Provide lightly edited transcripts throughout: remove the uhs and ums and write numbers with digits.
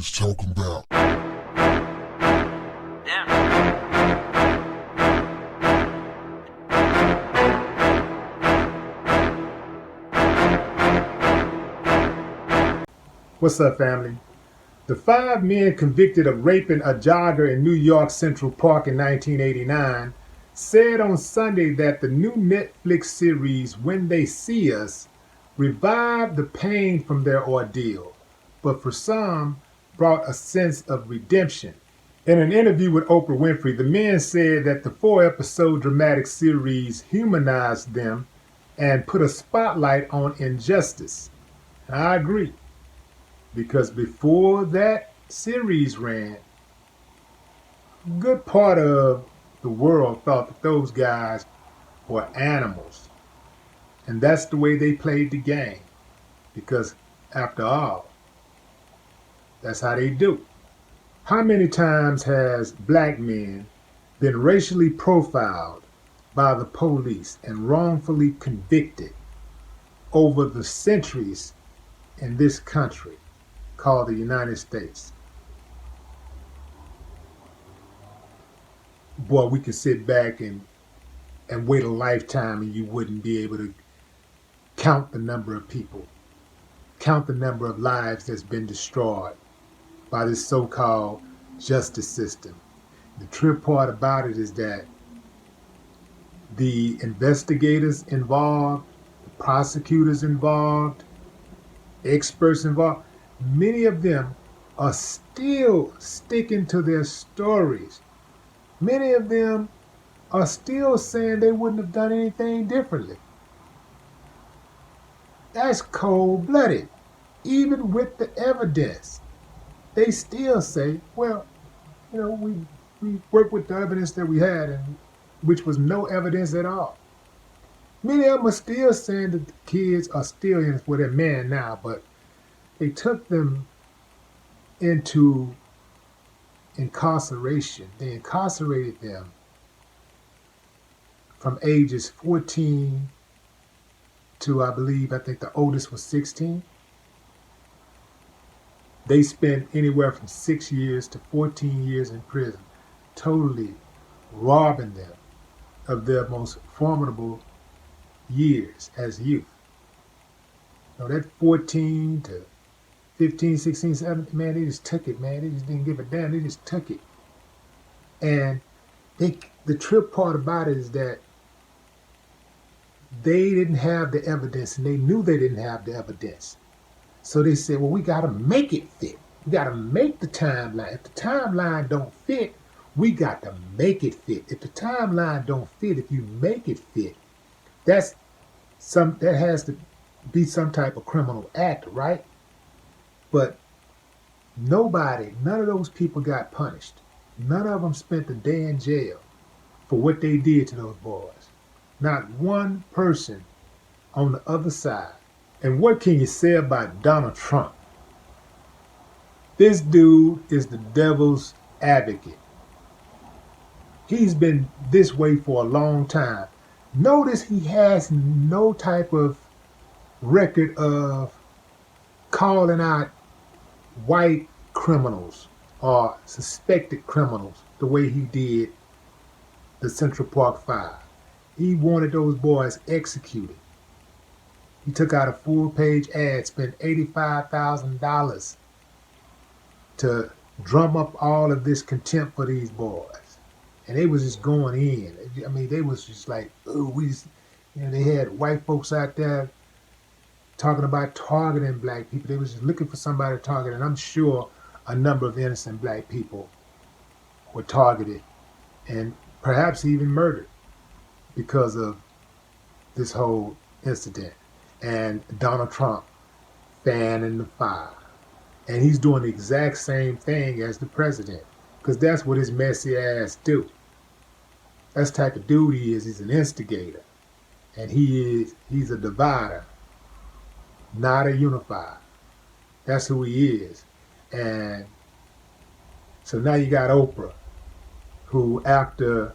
is talking about. What's up, family? The 5 men convicted of raping a jogger in New York Central Park in 1989 said on Sunday that the new Netflix series When They See Us revived the pain from their ordeal, but for some brought a sense of redemption. In an interview with Oprah Winfrey, the men said that the 4-episode dramatic series humanized them and put a spotlight on injustice. And I agree. Because before that series ran, a good part of the world thought that those guys were animals. And that's the way they played the game. Because after all, that's how they do. How many times has black men been racially profiled by the police and wrongfully convicted over the centuries in this country called the United States? Boy, we could sit back and wait a lifetime and you wouldn't be able to count the number of people, count the number of lives that's been destroyed by this so-called justice system. The trip part about it is that the investigators involved, the prosecutors involved, experts involved, many of them are still sticking to their stories. Many of them are still saying they wouldn't have done anything differently. That's cold-blooded. Even with the evidence, they still say, well, we worked with the evidence that we had, and which was no evidence at all. Many of them are still saying that the kids are still in for their man now, but they took them into incarceration. They incarcerated them from ages 14 to, I think the oldest was 16. They spent anywhere from 6 years to 14 years in prison, totally robbing them of their most formidable years as youth. That 14 to 15, 16, 17, man, they just took it, man. They just didn't give a damn. They just took it. And the trip part about it is that they didn't have the evidence, and they knew they didn't have the evidence. So they said, well, we got to make it fit. We got to make the timeline. If the timeline don't fit, we got to make it fit. If the timeline don't fit, if you make it fit, that has to be some type of criminal act, right? But none of those people got punished. None of them spent a day in jail for what they did to those boys. Not one person on the other side. And what can you say about Donald Trump? This dude is the devil's advocate. He's been this way for a long time. Notice he has no type of record of calling out white criminals or suspected criminals the way he did the Central Park 5. He wanted those boys executed. He took out a full-page ad, spent $85,000 to drum up all of this contempt for these boys. And they was just going in. I mean, they was just like, oh, they had white folks out there talking about targeting black people. They was just looking for somebody to target. And I'm sure a number of innocent black people were targeted and perhaps even murdered because of this whole incident. And Donald Trump fanning the fire. And he's doing the exact same thing as the president, because that's what his messy ass do. That's the type of dude he is. He's an instigator. And he's a divider, not a unifier. That's who he is. And so now you got Oprah, who after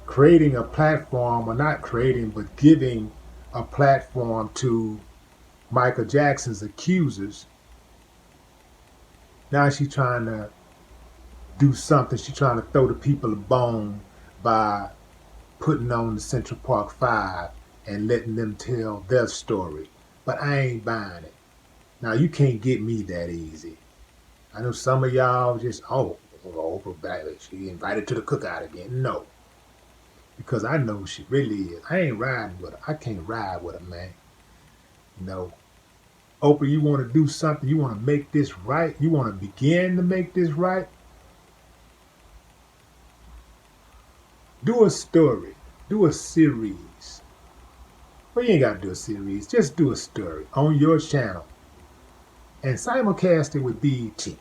creating a platform, or not creating, but giving a platform to Michael Jackson's accusers, Now she's trying to do something. She's trying to throw the people a bone by putting on the Central Park 5 and letting them tell their story. But I ain't buying it. Now, you can't get me that easy. I know some of y'all just, oh, Oprah baby, she invited to the cookout again. No, because I know she really is. I ain't riding with her. I can't ride with her, man. No. Oprah, you want to do something? You want to make this right? You want to begin to make this right? Do a story. Do a series. Well, you ain't got to do a series. Just do a story on your channel and simulcast it with BET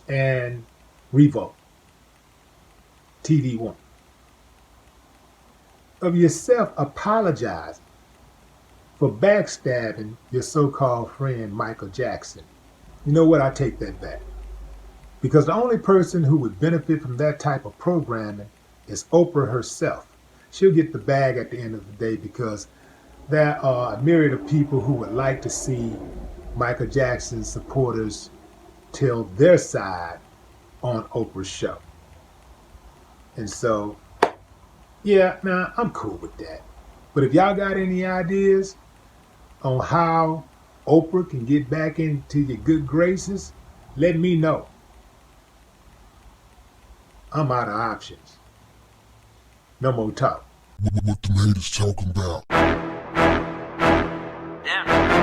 and Revolt, TV1, of yourself apologizing for backstabbing your so-called friend Michael Jackson. You know what? I take that back. Because the only person who would benefit from that type of programming is Oprah herself. She'll get the bag at the end of the day because there are a myriad of people who would like to see Michael Jackson's supporters tell their side on Oprah's show. And so, yeah, nah, I'm cool with that. But if y'all got any ideas on how Oprah can get back into your good graces, let me know. I'm out of options. No more talk. What the haters talking about? Yeah.